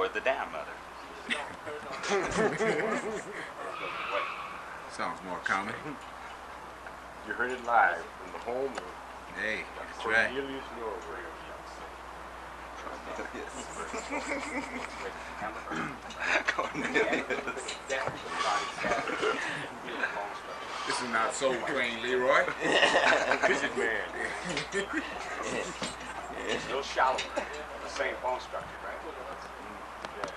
or the diameter. Sounds more common. You heard it live from the home of Hey, that's right. Cornell Norwood. This is not Soul Train, Leroy. Visit man. It's a little shallower. The same bone structure, right? Yeah.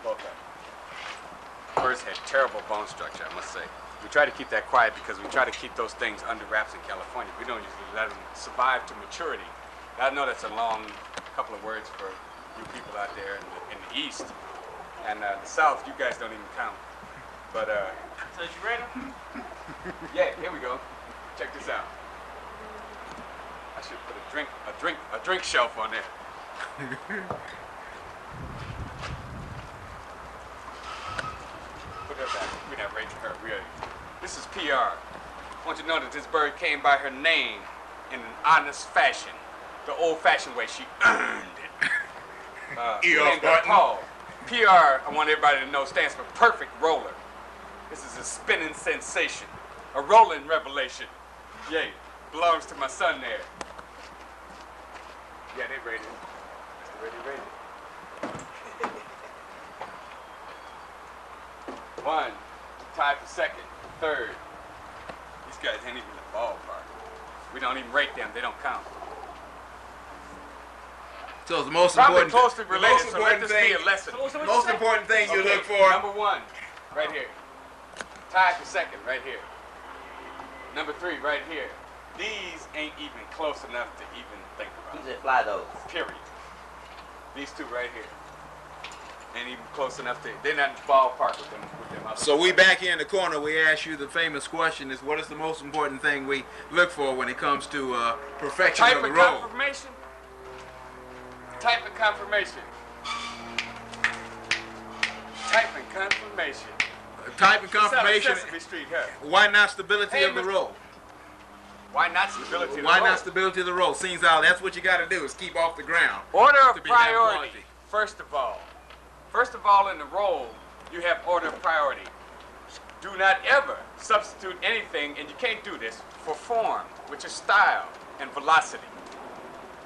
Both of them. Birds had terrible bone structure, I must say. We try to keep that quiet because we try to keep those things under wraps in California. We don't usually let them survive to maturity. I know that's a long couple of words for you people out there in the East. And the South, you guys don't even count. But, so you ready? Yeah, here we go. Check this out. I should put a drink shelf on there. Put that back. We have right to her. This is PR. I want you to know that this bird came by her name in an honest fashion. The old-fashioned way. She earned it. Named her Paul. PR, I want everybody to know, stands for perfect roller. This is a spinning sensation. A rolling revelation. Yay. Belongs to my son there. Yeah, they rated it. Ready. One, tied for second, third. These guys ain't even in the ballpark. We don't even rate them, they don't count. So it's the most Probably important, closely related, so let this thing, be a lesson. most important thing you look for. Number one, right here. Tied for second, right here. Number three, right here. These ain't even close enough to even think about. Who's that fly those? Period. These two right here. Ain't even close enough to, they're not in the ballpark with them other So we back here in the corner, we ask you the famous question is, what is the most important thing we look for when it comes to perfection of the role? Type of confirmation. Type and confirmation. Type and confirmation. Type and confirmation. Sesame Street, huh? Why not stability Hey, of the role? Why not stability of the Why role? not stability of the role? Seems how that's what you got to do is keep off the ground. Order of to be that priority. quality. First of all in the role, you have order of priority. Do not ever substitute anything, and you can't do this, for form, which is style and velocity.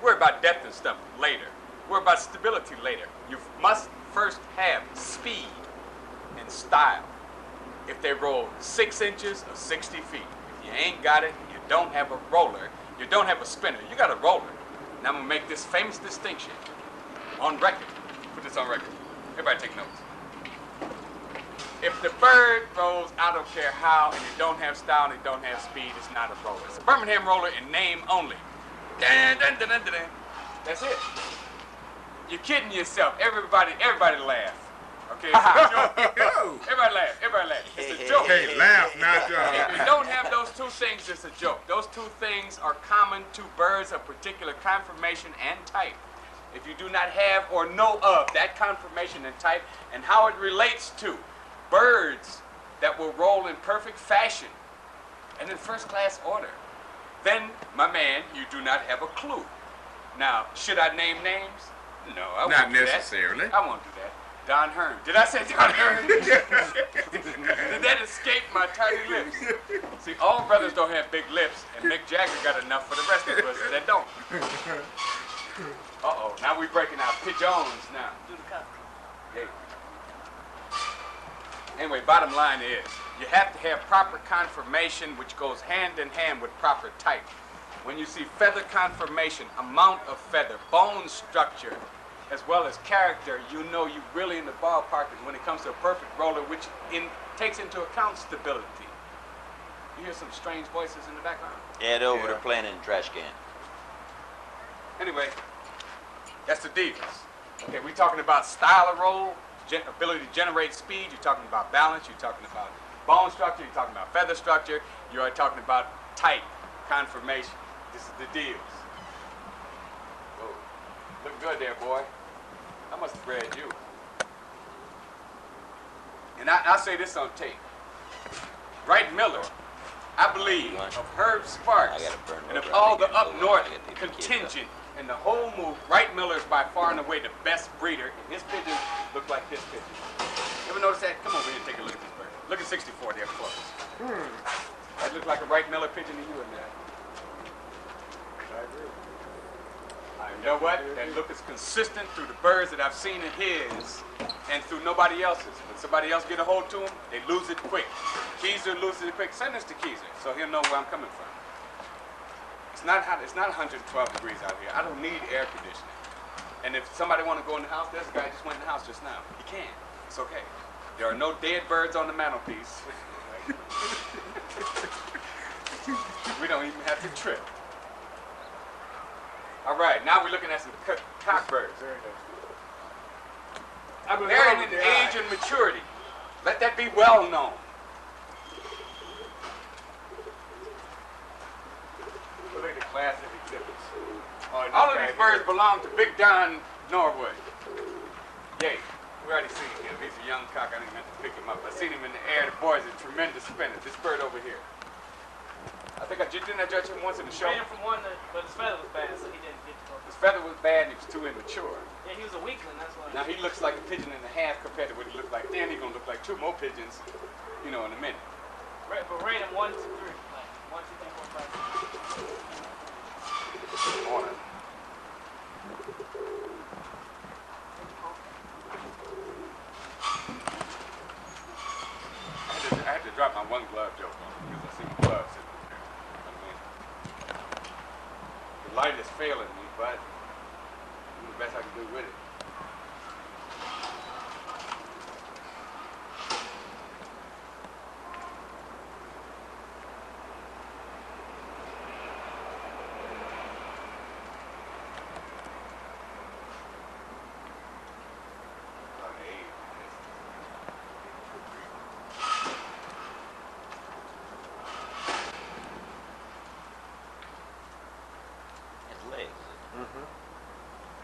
Worry about depth and stuff later. Worry about stability later. You must first have speed and style. If they roll 6 inches or 60 feet, if you ain't got it, you don't have a roller, you don't have a spinner, you got a roller. Now I'm gonna make this famous distinction on record. Put this on record. Everybody take notes. If the bird rolls, I don't care how, and it don't have style and it don't have speed, it's not a roller. It's a Birmingham roller in name only. Dun, dun, dun, dun, dun, dun. That's it. You're kidding yourself. Everybody laugh. Okay? It's a joke. Everybody laugh. It's a joke. Hey, laugh, not If you don't have those two things, it's a joke. Those two things are common to birds of particular conformation and type. If you do not have or know of that conformation and type and how it relates to birds that will roll in perfect fashion and in first-class order, then, my man, you do not have a clue. Now, should I name names? No, I won't Not do that. necessarily. I won't do that. Don Hearn. Did I say Don Hearn? Did that escape my tiny lips? See, all brothers don't have big lips, and Mick Jagger got enough for the rest of us that don't. Uh-oh, now we're breaking out pigeons now. Yeah. Anyway, bottom line is, you have to have proper conformation, which goes hand in hand with proper type. When you see feather conformation, amount of feather, bone structure, as well as character, you know you're really in the ballpark when it comes to a perfect roller, which takes into account stability. You hear some strange voices in the background? Yeah, they're over there playing in the trash can. Anyway, that's the divas. Okay, we're talking about style of roll, ability to generate speed, you're talking about balance, you're talking about bone structure, you're talking about feather structure, you're talking about type, conformation. This is the deals. Whoa. Look good there, boy. I must have bred you. And I'll say this on tape. Wright Miller, I believe, of Herb Sparks, and of all the up north contingent And the whole move, Wright Miller is by far and away the best breeder. And his pigeons look like this pigeon. You ever notice that? Come over here and take a look at this bird. Look at 64 there close. That looks like a Wright Miller pigeon to you in there. I agree. You know what? That look is consistent through the birds that I've seen in his and through nobody else's. When somebody else get a hold to him, they lose it quick. Keyser loses it quick. Send this to Keyser so he'll know where I'm coming from. It's not hot. It's not 112 degrees out here. I don't need air conditioning. And if somebody want to go in the house, this guy just went in the house just now. He can. It's okay. There are no dead birds on the mantelpiece. We don't even have to trip. All right, now we're looking at some cock birds. Varying in age and maturity. Let that be well known. Look at the classic exhibits. All of these birds belong to Big Don Norwood. Yay. We already seen him. He's a young cock. I didn't meant to pick him up. I seen him in the air. The boy's a tremendous spinner. This bird over here. I think didn't I judge him once in the show? Ran from one, but his feather was bad, so he didn't get to go. His feather was bad and he was too immature. Yeah, he was a weakling, that's why. Now he looks like a pigeon and a half compared to what he looked like then. He's gonna look like two more pigeons, you know, in a minute. Right, but ran him 1, 2, 3. Like 1, 2, 3, 4, 5. Order. I had to drop my one glove joke on him because I see my gloves sitting there. I mean, the light is failing me, but I'm the best I can do with it.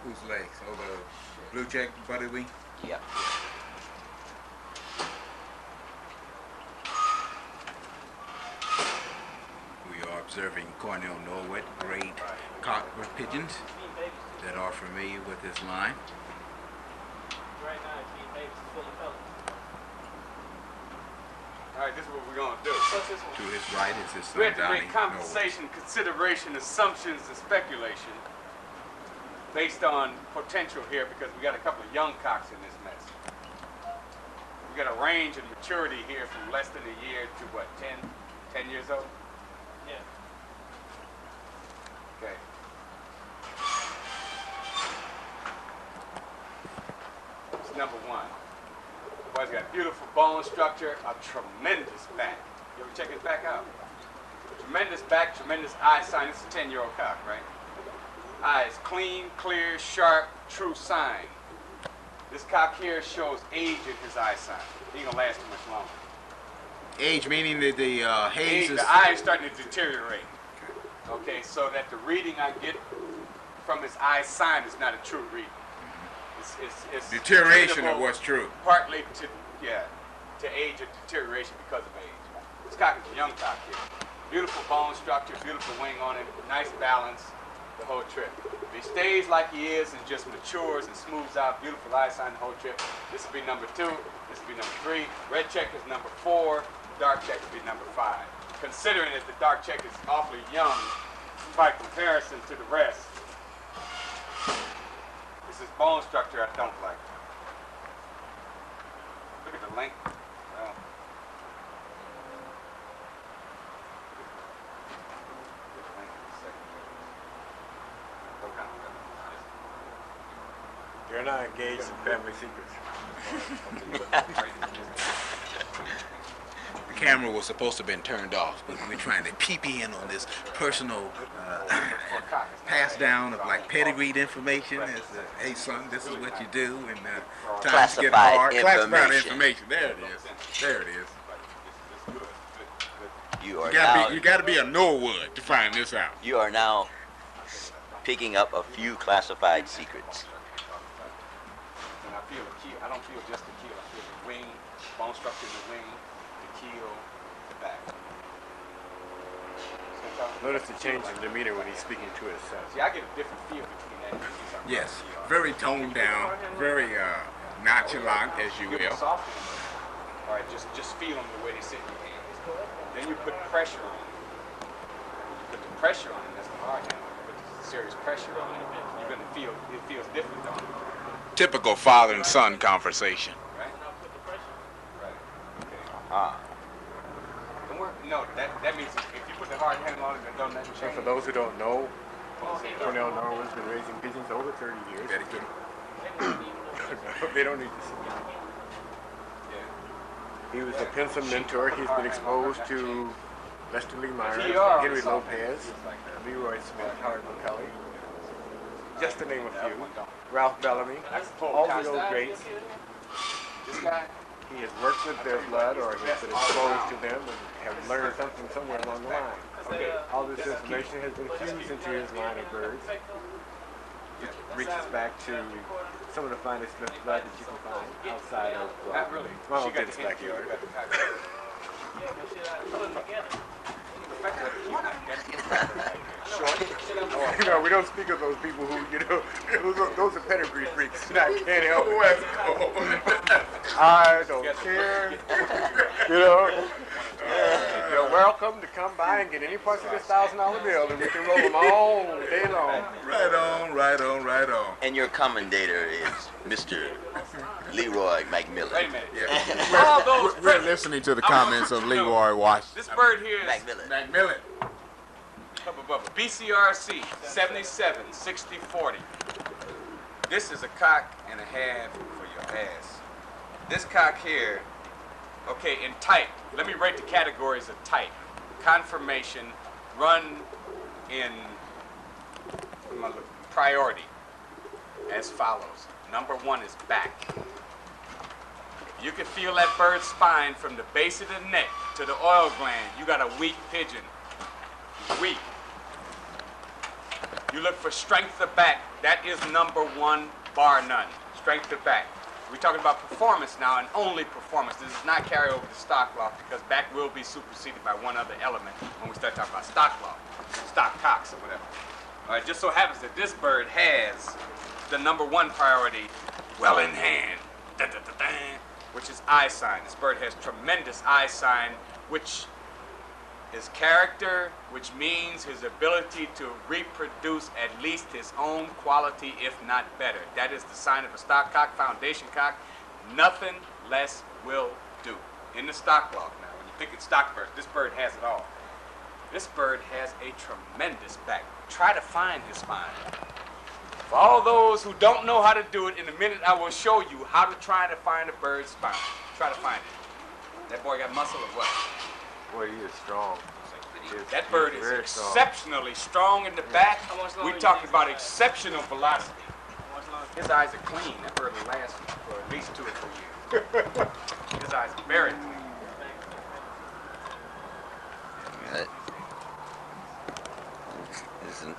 Whose legs? Oh, the blue check buddy wing? Yeah. We are observing Cornell Norwood, great cock pigeons that are familiar with this line. Right now, it's being babies, it's full of colors. All right, this is what we're gonna do. What's this one? To his right is his We son have to Donnie make Norwood. compensation, consideration, assumptions, and speculation based on potential here because we got a couple of young cocks in this mess. We got a range of maturity here from less than a year to what, 10 years old? Yeah. Okay. It's number one. The boy's got beautiful bone structure, a tremendous back. You ever check his back out? Tremendous back, tremendous eye sign. This is a 10-year-old cock, right? Eyes clean, clear, sharp, true sign. This cock here shows age in his eye sign. He ain't gonna last too much longer. Age meaning that the haze is... The eye is starting to deteriorate. Okay, so that the reading I get from his eye sign is not a true reading. It's deterioration of attributable what's true. Partly to age and deterioration because of age. This cock is a young cock here. Beautiful bone structure, beautiful wing on it, nice balance, the whole trip. If he stays like he is and just matures and smooths out, beautiful eye sign the whole trip, this will be number 2, this will be number 3. Red check is number 4, dark check will be number 5. Considering that the dark check is awfully young by comparison to the rest, it's his bone structure I don't like. Look at the length. Well, You're not engaged in family secrets. The camera was supposed to have been turned off, but we're trying to peep in on this personal pass down of like pedigreed information. As hey son, this is what you do, and times get hard. Classified information. There it is. There it is. You got to be a Norwood to find this out. You are now picking up a few classified secrets. And I feel the keel. I don't feel just the keel. I feel the wing, bone structure in the wing, the keel, the back. It's gonna Notice the change in demeanor when he's speaking to his son. See, I get a different feel between that. Yes, very toned down, very nonchalant, as you Give them will. soft ones. All right, just feel them the way they sit in your hands. Then you put pressure on them. You put the pressure on them. That's the hard hand. You put the serious pressure on it. You're gonna feel it feels different on it. Typical father and son conversation. Right? Right. Okay. Ah. Don't worry. No, that means if you put the hard hand on it, then don't let it So change. for those who don't know, Cornell Norwood's been raising pigeons over 30 years. Better get They don't need to see. Yeah. He was a Pinson mentor. He's been exposed to Lester Lee Myers, PR. Henry Lopez, Leroy Smith, Howard McCulley, just to name a few. Ralph Bellamy, all the old greats. This guy. He has worked with their blood or has been exposed to them and have learned something somewhere along the line. Okay. All this information has been fused into his line of birds. It reaches back to some of the finest blood that you can find outside of Not really. my She own got dentist's the backyard. You know, we don't speak of those people who, you know, those are pedigree freaks. I can't help it. I don't care. You know, you're welcome to come by and get any parts of this $1,000 bill, and we can roll them all day long. Right on, right on, right on. And your commentator is Mr. Leroy McMillan. Wait a minute. Yeah. All those We're listening to the comments of Leroy Washington. This bird here is McMillan. Macmillan. BCRC 77 60 40. This is a cock and a half for your ass. This cock here, okay, in type, let me rate the categories of type. Confirmation, run in priority as follows. Number 1 is back. You can feel that bird's spine from the base of the neck to the oil gland. You got a weak pigeon. Weak. You look for strength of back. That is number 1, bar none. Strength of back. We're talking about performance now, and only performance. This does not carry over to stock loft because back will be superseded by one other element when we start talking about stock loft, stock cocks or whatever. All right, just so happens that this bird has the number 1 priority well in hand, which is eye sign. This bird has tremendous eye sign, which is character, which means his ability to reproduce at least his own quality, if not better. That is the sign of a stock cock, foundation cock. Nothing less will do. In the stock loft now, when you're picking stock birds, this bird has it all. This bird has a tremendous back. Try to find his spine. For all those who don't know how to do it, in a minute I will show you how to try to find a bird's spine. Try to find it. That boy got muscle or what? Boy, he is strong. That bird is very strong. exceptionally strong in the back. We're talking about exceptional velocity. His eyes are clean. That bird will last for at least 2 or 3 years. His eyes are very clean.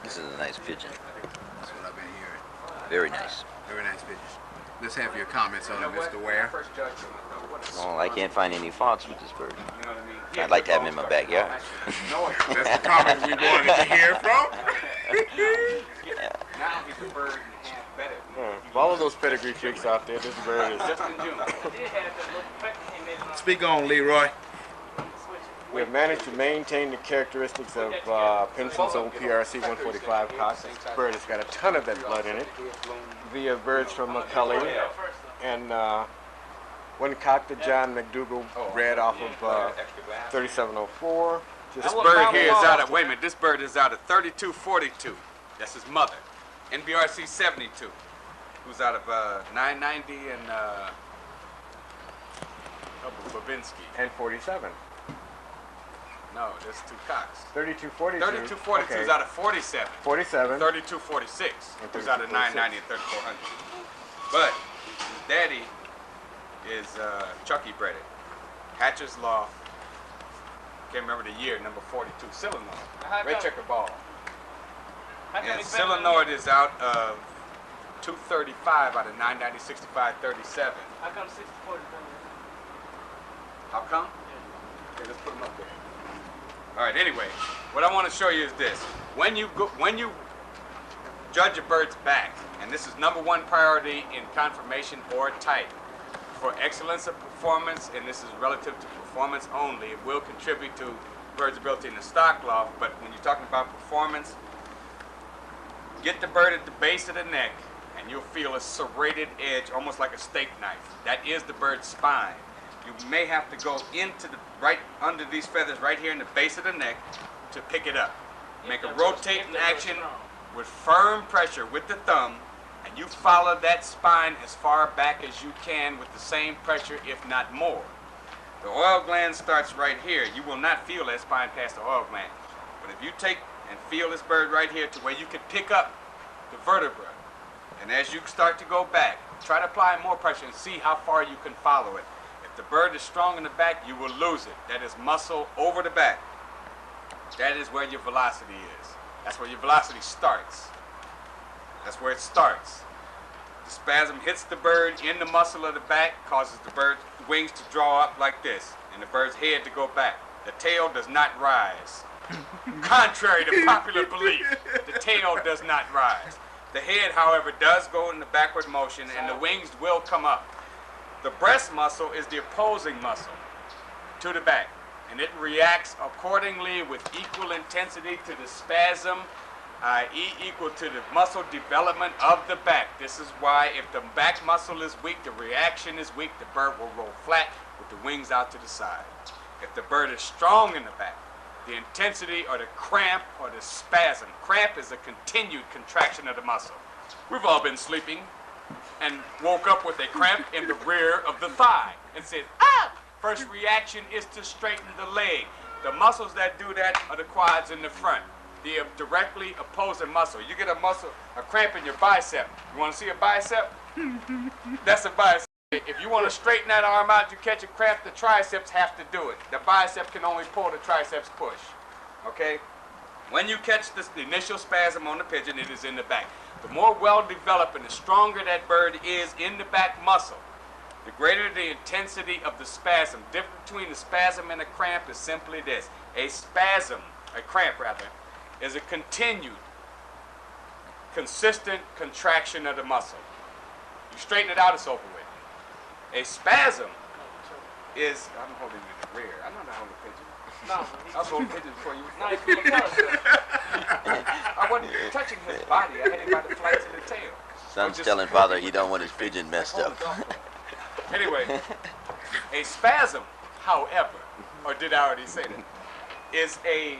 This is a nice pigeon. That's what I've been hearing. Very nice. Very nice pigeon. Let's have your comments on You it, know what? Mr. When I Ware. first judged him, I thought, what a Well, I can't find any faults with this bird. You know what I mean? I'd like to have him in my backyard. That's the comment we wanted to hear from. Now he's a bird and a half better. Follow those pedigree freaks out there. This bird is. Just in June. Speak on, Leroy. We have managed to maintain the characteristics of Pinson's old PRC 145 cock. This bird has got a ton of that blood in it via birds from McCulley and one cock that John McDougall bred off of 3704. This bird here is out of, wait a minute, this bird is out of 3242. That's his mother. NBRC 72, who's out of 990 and Babinski. And 47. No, there's 2 cocks. 3242. 3242 is out of 47. 47. 3246 who's out of 990 and 3400. But his daddy is Chucky bred it. Hatcher's Loft. Can't remember the year. Number 42. Sillinor. Red checker ball. And Sillinor is out of 235 out of 990, 65, 37. How come 64 is How come? Okay, let's put him up there. All right, anyway, What I want to show you is this. When you judge a bird's back, and this is #1 priority in conformation or type, for excellence of performance, and this is relative to performance only, it will contribute to bird's ability in the stock loft, but when you're talking about performance, get the bird at the base of the neck, and you'll feel a serrated edge, almost like a steak knife. That is the bird's spine. You may have to go into the right under these feathers right here in the base of the neck to pick it up. Make a rotating action with firm pressure with the thumb, and you follow that spine as far back as you can with the same pressure, if not more. The oil gland starts right here. You will not feel that spine past the oil gland. But if you take and feel this bird right here to where you can pick up the vertebra, and as you start to go back, try to apply more pressure and see how far you can follow it. If the bird is strong in the back, you will lose it. That is muscle over the back. That is where your velocity is. That's where your velocity starts. That's where it starts. The spasm hits the bird in the muscle of the back, causes the bird's wings to draw up like this, and the bird's head to go back. The tail does not rise. Contrary to popular belief, the tail does not rise. The head, however, does go in the backward motion, and the wings will come up. The breast muscle is the opposing muscle to the back, and it reacts accordingly with equal intensity to the spasm, i.e. equal to the muscle development of the back. This is why if the back muscle is weak, the reaction is weak, the bird will roll flat with the wings out to the side. If the bird is strong in the back, the intensity or the cramp or the spasm. Cramp is a continued contraction of the muscle. We've all been sleeping and woke up with a cramp in the rear of the thigh and said, ah! First reaction is to straighten the leg. The muscles that do that are the quads in the front. The directly opposing muscle. You get a cramp in your bicep. You want to see a bicep? That's a bicep. If you want to straighten that arm out, you catch a cramp, the triceps have to do it. The bicep can only pull, the triceps push. Okay? When you catch the initial spasm on the pigeon, it is in the back. The more well-developed and the stronger that bird is in the back muscle, the greater the intensity of the spasm. The difference between the spasm and a cramp is simply this. A spasm, a cramp rather, is a continued, consistent contraction of the muscle. You straighten it out, it's over with. A spasm is, I'm holding you in the rear. I'm not holding a pigeon. No, I was holding pigeon before you. no, he's gonna tell us. I wasn't touching his body. I had him by the flights of the tail. Son's telling father he don't want his pigeon messed up. Anyway, a spasm, however, or did I already say that, is a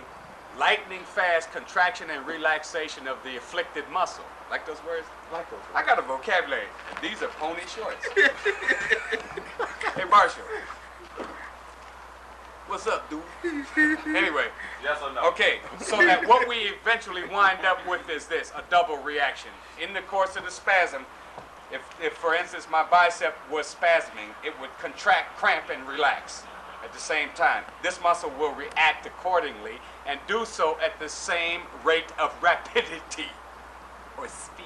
lightning fast contraction and relaxation of the afflicted muscle. Like those words? Like those. I got a vocabulary. These are pony shorts. Hey, Marshall. What's up, dude? Anyway. Yes or no? Okay, so that what we eventually wind up with is this, a double reaction. In the course of the spasm, if for instance my bicep was spasming, it would contract, cramp, and relax at the same time. This muscle will react accordingly and do so at the same rate of rapidity or speed.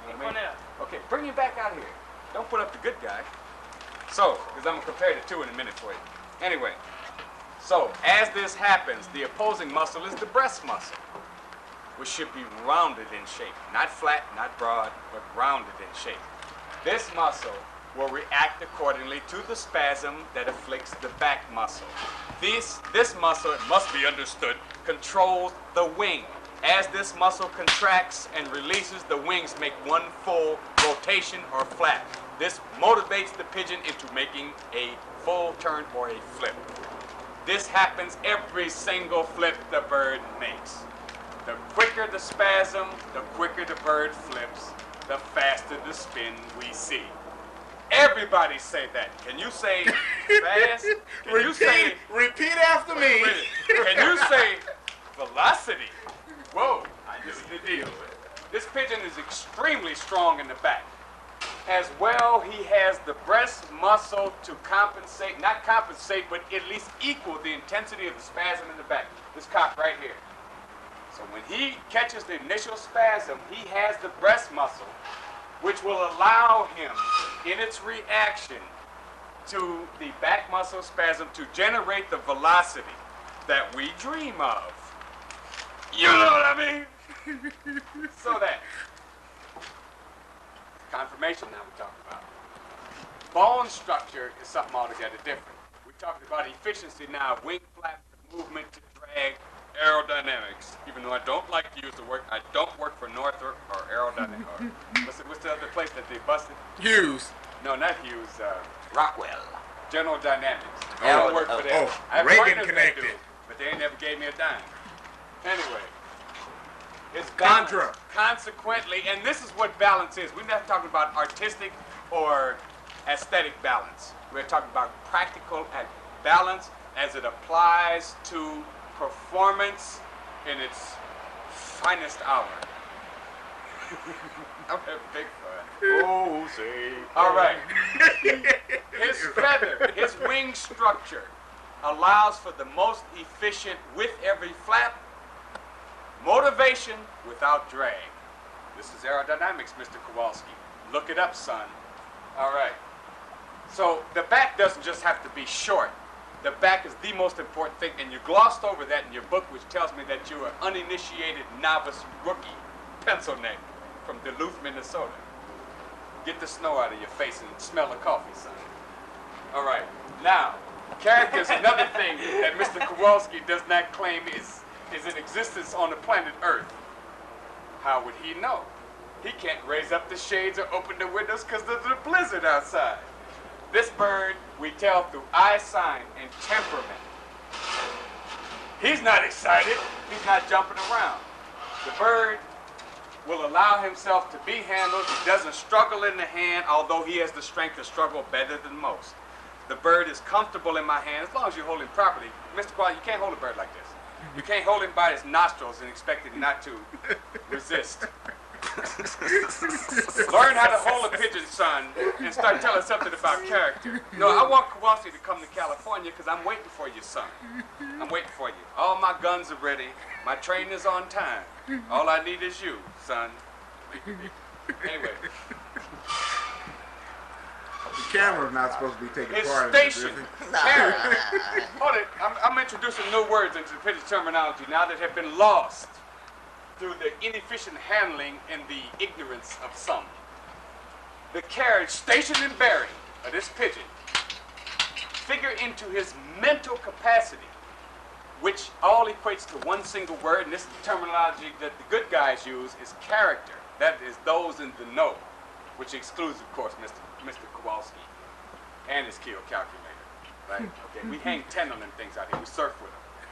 You know what I mean? Cornell. Okay, bring him back out here. Don't put up the good guy. So, because I'm going to compare the two in a minute for you. Anyway, so as this happens, the opposing muscle is the breast muscle, which should be rounded in shape. Not flat, not broad, but rounded in shape. This muscle will react accordingly to the spasm that afflicts the back muscle. This muscle, it must be understood, controls the wing. As this muscle contracts and releases, the wings make one full rotation or flap. This motivates the pigeon into making a full turn or a flip. This happens every single flip the bird makes. The quicker the spasm, the quicker the bird flips, the faster the spin we see. Everybody say that. Can you say fast? Can you say... Repeat after me. Can you say velocity? Whoa, this is the deal. This pigeon is extremely strong in the back. As well, he has the breast muscle to compensate, not compensate, but at least equal the intensity of the spasm in the back. This cock right here. So when he catches the initial spasm, he has the breast muscle, which will allow him, in its reaction to the back muscle spasm, to generate the velocity that we dream of. You know what I mean? So that. Conformation now we're talking about. Bone structure is something altogether different. We're talking about efficiency now, wing flap, movement to drag, aerodynamics. Even though I don't like to use the word, I don't work for Northrop or aerodynamics. What's the other place that they busted? Hughes. No, not Hughes. Rockwell. General Dynamics. I Oh, don't work for them. oh, I have Reagan partners that connected. do, but they ain't never gave me a dime. Anyway, it's balance. Contra. Consequently, and this is what balance is. We're not talking about artistic or aesthetic balance. We're talking about practical balance as it applies to performance in its finest hour. I'm having big fun. Oh, say. All right. His feather, his wing structure allows for the most efficient with every flap, motivation without drag. This is aerodynamics, Mr. Kowalski. Look it up, son. All right. So the back doesn't just have to be short. The back is the most important thing, and you glossed over that in your book, which tells me that you're an uninitiated novice rookie pencil neck from Duluth, Minnesota. Get the snow out of your face and smell the coffee, son. All right. Now, character is another thing that Mr. Kowalski does not claim is in existence on the planet Earth. How would he know? He can't raise up the shades or open the windows because there's a blizzard outside. This bird we tell through eye sign and temperament. He's not excited. He's not jumping around. The bird will allow himself to be handled. He doesn't struggle in the hand, although he has the strength to struggle better than most. The bird is comfortable in my hand as long as you hold him properly. Mr. Quall, you can't hold a bird like this. You can't hold him by his nostrils and expect him not to resist. Learn how to hold a pigeon, son, and start telling something about character. No, I want Kowalski to come to California because I'm waiting for you, son. I'm waiting for you. All my guns are ready. My train is on time. All I need is you, son. Anyway. The camera's not supposed to be taking His part in this, station. is it? Character. Hold it. I'm introducing new words into the pigeon terminology now that have been lost through the inefficient handling and the ignorance of some. The carriage, station, and bearing of this pigeon figure into his mental capacity, which all equates to one single word, and this is the terminology that the good guys use, is character. That is those in the know, which excludes, of course, Mr. Kowalski and his kill calculator, right? Okay, we hang 10 on them things out here. We surf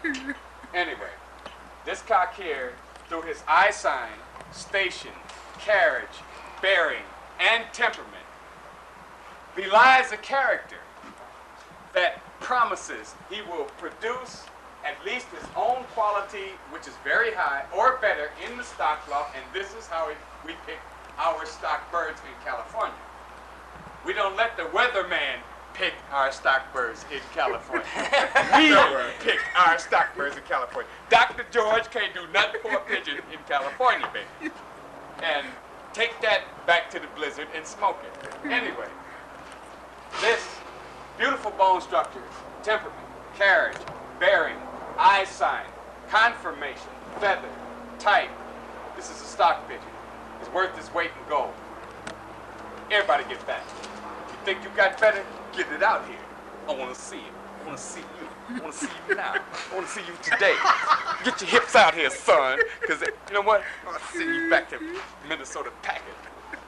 with them. Anyway, this cock here, through his eye sign, station, carriage, bearing, and temperament, belies a character that promises he will produce at least his own quality, which is very high, or better, in the stock block, and this is how we pick our stock birds in California. We don't let the weatherman pick our stock birds in California. We pick our stock birds in California. Dr. George can't do nothing for a pigeon in California, baby. And take that back to the blizzard and smoke it. Anyway, this beautiful bone structures, temperament, carriage, bearing, eye sign, conformation, feather, type. This is a stock pigeon. It's worth its weight in gold. Everybody get back. You think you got better? Get it out here. I want to see it. I want to see you. I want to see you now. I want to see you today. Get your hips out here, son. Because you know what? I want to send you back to Minnesota packing.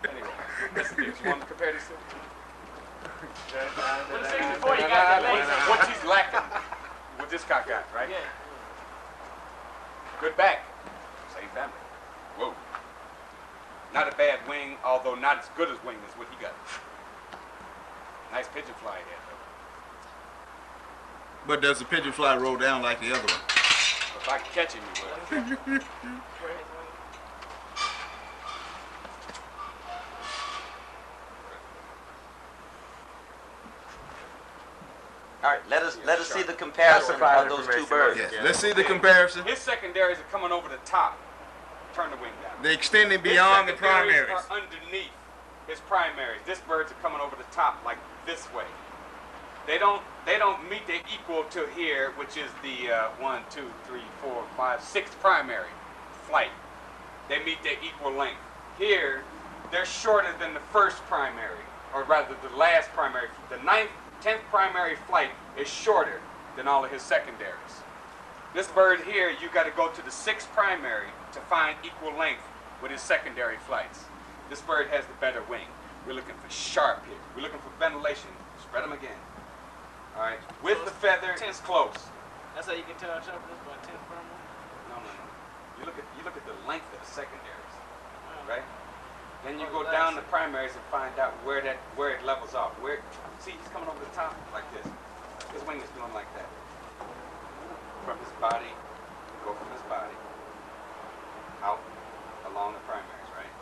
Anyway, listen to this. You want to compare this to? What the 64 you got that legs? What he's lacking, what this cock got, right? Yeah. Good back. Same family. Whoa. Not a bad wing, although not as good as wing as what he got. Nice pigeon fly head, though. But does the pigeon fly roll down like the other one? If I could catch him, he would. All right, let us see the comparison of those two birds. Yes. Let's see the comparison. His secondaries are coming over the top. Turn the wing down. They're extending beyond the His secondaries primaries. are underneath his primaries. This birds are coming over the top like this way. They don't meet their equal to here, which is the 1, 2, 3, 4, 5, 6th primary. flight. They meet their equal length. Here, they're shorter than the first primary, or rather the last primary. The 10th primary flight is shorter than all of his secondaries. This bird here, you got to go to the 6th primary to find equal length with his secondary flights. This bird has the better wing. We're looking for sharp here. We're looking for ventilation. Spread them again. All right. With the feather, it's close. That's how you can tell a chopper this by 10 firm one? No. You look at the length of the secondaries, right? Then you go down the primaries and find out where it levels off. See, he's coming over the top like this. His wing is going like that. From his body, go from his body out along the primaries, right?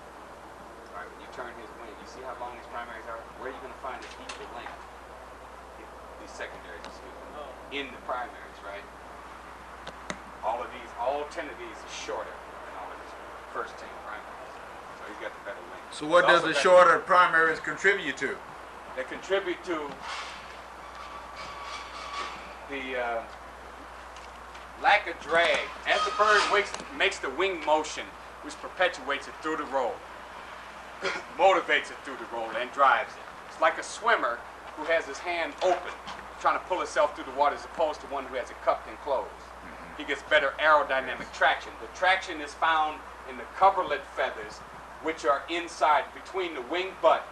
All right. When you turn his wing, you see how long these primaries are. Where are you going to find the equal length? These secondaries, in the primaries, right? All 10 of these are shorter than all of his first 10 primaries. So he's got the better wing. So what does the shorter primaries contribute to? They contribute to the lack of drag. As the bird makes the wing motion, which perpetuates it through the roll, motivates it through the roll, and drives it. It's like a swimmer who has his hand open, trying to pull himself through the water, as opposed to one who has it cupped and closed. He gets better aerodynamic traction. The traction is found in the coverlet feathers, which are inside between the wing butt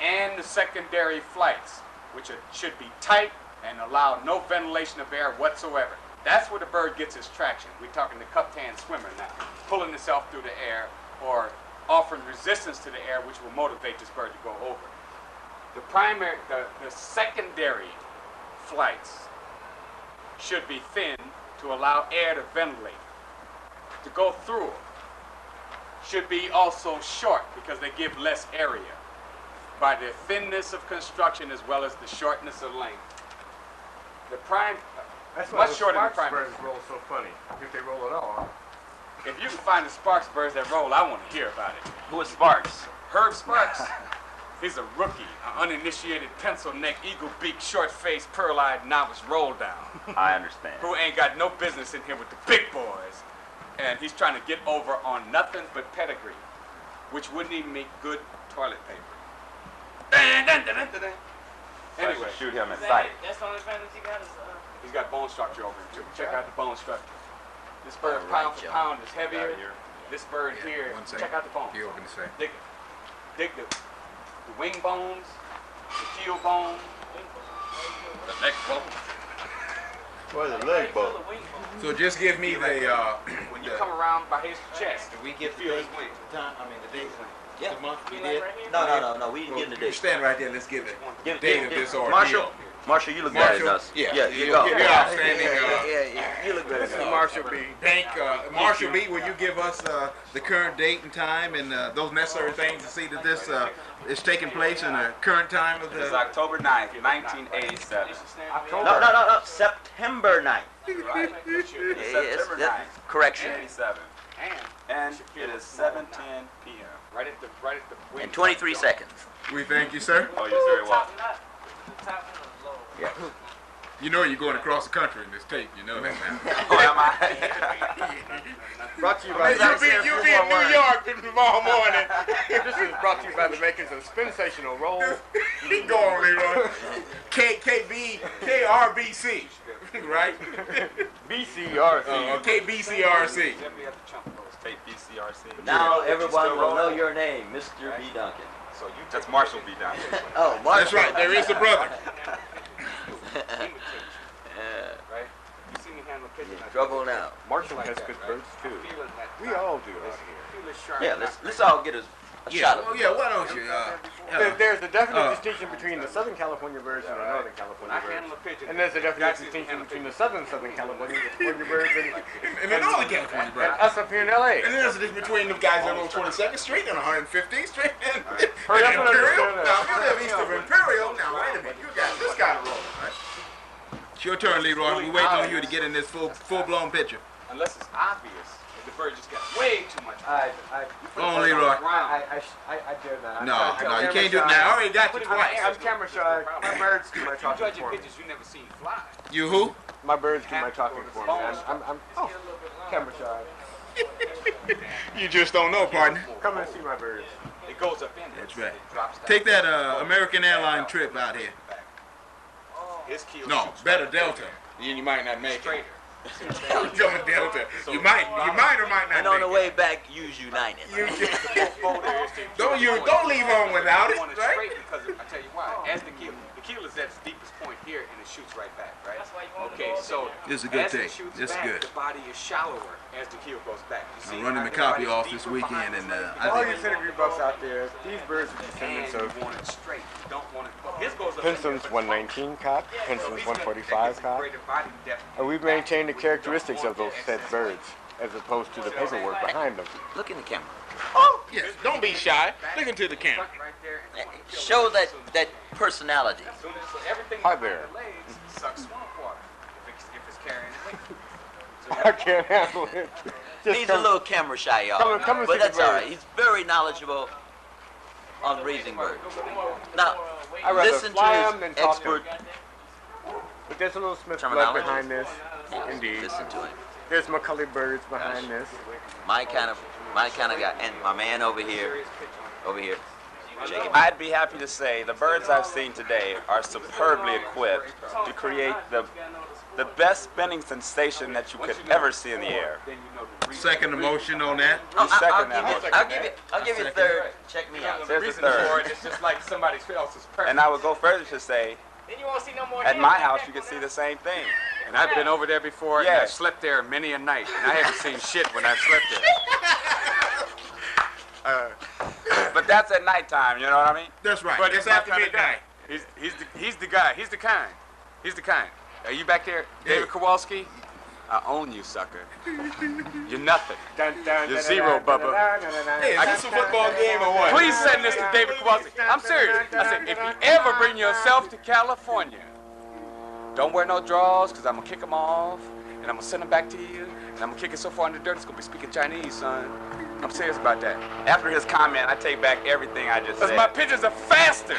and the secondary flights, which should be tight and allow no ventilation of air whatsoever. That's where the bird gets its traction. We're talking the cupped hand swimmer now, pulling itself through the air or offering resistance to the air, which will motivate this bird to go over. The secondary flights should be thin to allow air to ventilate, to go through. Should be also short because they give less area by their thinness of construction as well as the shortness of length. That's why much those shorter than Sparks primary. birds roll so funny, if they roll at all. If you can find the Sparks birds that roll, I want to hear about it. Who is Sparks? Herb Sparks. He's a rookie, an uninitiated pencil-neck, eagle-beak, short-faced, pearl-eyed novice roll-down I understand. who ain't got no business in here with the big boys. And he's trying to get over on nothing but pedigree, which wouldn't even make good toilet paper. Anyway, Shoot him in sight. That's the only advantage he got is he's got bone structure over him, too. Check out the bone structure. This bird, All right, pound for Joe. pound, is heavier. This bird here, One second. check out the bones. You open the say. Dig the wing bones, the keel bone, the neck bone. Boy, the leg bone. So just give me the When you come around by his chest, We get the feel his date, wing. time, I mean the date, Yeah. the month we like did. right here? No. We didn't well, get the you date. stand right there. Let's give it. Give- Date give- of give- this ordeal. Marshall, you look better than us. Yeah, you you're go. outstanding. You look better than us. Marshall B. Bank, Marshall B, will you give us the current date and time and those necessary things to see that this is taking place in the current time of It's the... October 9th, 1987. No. September 9th. Right. Yes, September that- 9th. correction. 87. And it is 7:10 p.m. Right at the wing. In 23 seconds. We thank you, sir. Oh, you're very welcome. The top end is low. Yeah. You know you're going across the country in this tape. You know that now. Oh, am I? Brought to you by You'll be in New York tomorrow morning. This is brought to you by the makers of Sensational Roll. Go on, Leroy. KRBC, right? BCRC. KBCRC. Tape BCRC. Now everyone will know your name, Mr. B. Duncan. So you that's Marshall B. down here. Oh, Marshall. That's right. There is a brother. Right? You see me handle pigeon. Trouble now. Marshall has good birds too. We all do out Yeah, let's all get a shot of it. Yeah, why don't you? here. There's a definite distinction between the Southern California birds and the Northern I California handle birds. a pigeon. And there's a definite distinction between the Southern California birds And the Northern California and brother. us up here in LA. And then there's a difference between the guys that live on 22nd Street and 115th Street and Hurry up and Imperial. understand that. Now, if you live east of Imperial, now wait a minute, you got this guy to roll, right? It's your turn, Leroy. We're waiting on you to get in this full-blown picture. Unless it's obvious that the bird just got way too much. Go on, Leroy. I dare not. No, you can't do it now. I already got you twice. I'm camera shy. My birds do my You talking judging for me. pigeons you never seen fly. You who? My birds do my talking for me. I'm camera shy. You just don't know, partner. Come and see my birds. It goes up in. That's right. It drops down. Take that American airline trip out here. His keel No, shoots better right Delta. there. You might not make it. Straighter. Going Delta. You might or might not And on make the way back, use United. Don't leave home without it, You want it right? straight because I tell you why. As the keel is at its deepest point here, and it shoots right back, right? That's why you want Okay, to so This is a good as take. it shoots This is back, good. the body is shallower as the keel goes back. You see, I'm running how the the copy body's off this deeper behind weekend, and the I All think you centipede buffs out there, these birds are and descendants you of want it straight. You don't want it. His goes up Pinson's 119 cock, Pinson's 145 cock. And we've maintained the characteristics of those said birds, as opposed to the paperwork behind them. Look in the camera. Oh, yes. Don't be shy. Look into the camera. Right there. Show that personality. So everything Hi behind there. the legs sucks swamp water if it's carrying it. I can't handle it. Just He's a little camera shy, y'all. come and But see the that's all right. birds. He's very knowledgeable on raising birds. Now, I'd rather listen fly to 'em than his talk 'em. expert. But there's a little Smith blood Terminology. behind this. Indeed. Listen to him. There's McCulley birds behind this. My kind of guy, and my man over here. Check him out. I'd be happy to say the birds I've seen today are superbly equipped to create the best spinning sensation that you could ever see in the air. Second emotion on that. I'll give you a third. Check me out. The There's a reason for third. it is just like somebody else's preference. And I would go further to say, Then you won't see no more at hens my back house there. you can see the same thing. And I've been over there before, and Yeah. I've slept there many a night, and I haven't seen shit when I've slept there. But that's at nighttime, you know what I mean? That's right. But It's it's my after kind of guy. midnight. He's the guy. He's the kind. He's the kind. Are you back there, David Kowalski? I own you, sucker. You're nothing. You're zero, Bubba. Hey, is this a football game or what? Please send this to David Kowalski. I'm serious. I said, if you ever bring yourself to California, don't wear no drawers, because I'm going to kick them off, and I'm going to send them back to you, and I'm going to kick it so far in the dirt, it's going to be speaking Chinese, son. I'm serious about that. After his comment, I take back everything I just Because said. my pigeons are faster.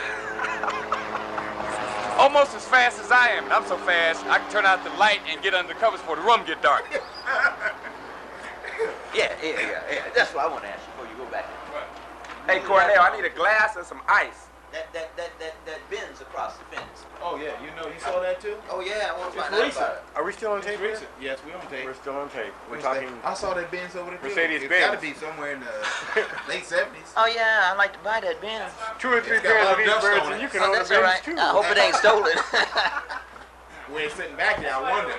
Almost as fast as I am. And I'm so fast, I can turn out the light and get under the covers before the room get dark. Yeah. That's what I want to ask you before you go back. Hey, Cornell, I need a glass and some ice. That bends across the fence. Oh, yeah. You saw that too? Oh yeah, I want to find It's out recent. about it. Are we still on tape? here? Yes, we're on tape. We're still on tape. We're What's talking. that? I saw that Benz over there too. Mercedes It's got to Benz. be somewhere in the late 70s. Oh yeah, I'd like to buy that Benz. 2 or 3 It's got a pairs lot of of these dust birds, on and it. you can Oh, own the that's all right. Benz too. I hope it ain't stolen. We're sitting back there, I wonder.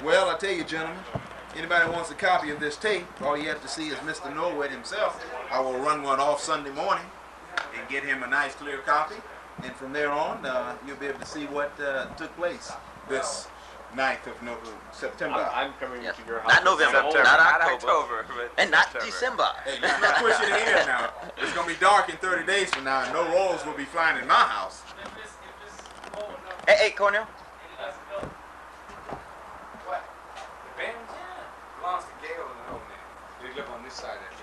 Well, I tell you, gentlemen, anybody who wants a copy of this tape, all you have to see is Mr. Norwood himself. I will run one off Sunday morning and get him a nice clear copy. And from there on, you'll be able to see what took place this 9th of September. I'm coming Yes. to your house. Not November, September, not October, but and not September. December. Hey, let's not push it ahead now. It's going to be dark in 30 days from now, and no rolls will be flying in my house. Hey, Cornell. What? The Benz? Belongs to Gail and the old man. They live on this side of it.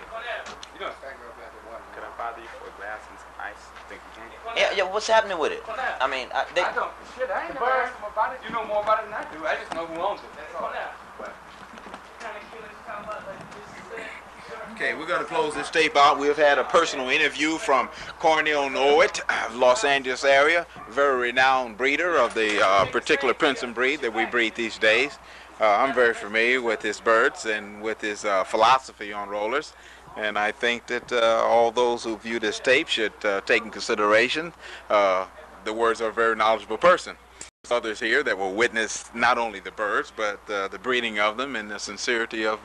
You know, it's back up at the one. Could I bother you for a glass and some ice? Think you can? Yeah, what's happening with it? I mean, I don't. Shit, I ain't never asked them about it. You know more about it than I do. I just know who owns it. That's all. Okay, we're going to close this tape out. We've had a personal interview from Cornell Norwood of Los Angeles area, very renowned breeder of the particular Princeton breed that we breed these days. I'm very familiar with his birds and with his philosophy on rollers. And I think that all those who view this tape should take in consideration the words of a very knowledgeable person. There's others here that will witness not only the birds, but the breeding of them and the sincerity of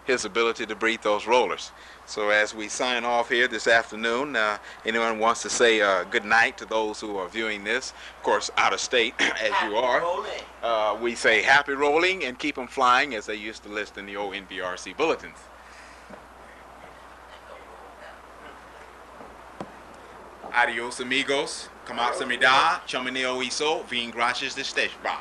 his ability to breed those rollers. So as we sign off here this afternoon, anyone wants to say good night to those who are viewing this, of course out of state as you are, we say happy rolling and keep them flying, as they used to list in the old NBRC bulletins. Adios amigos, kamsahamnida, chamaneo iso, vin gracias de steshba.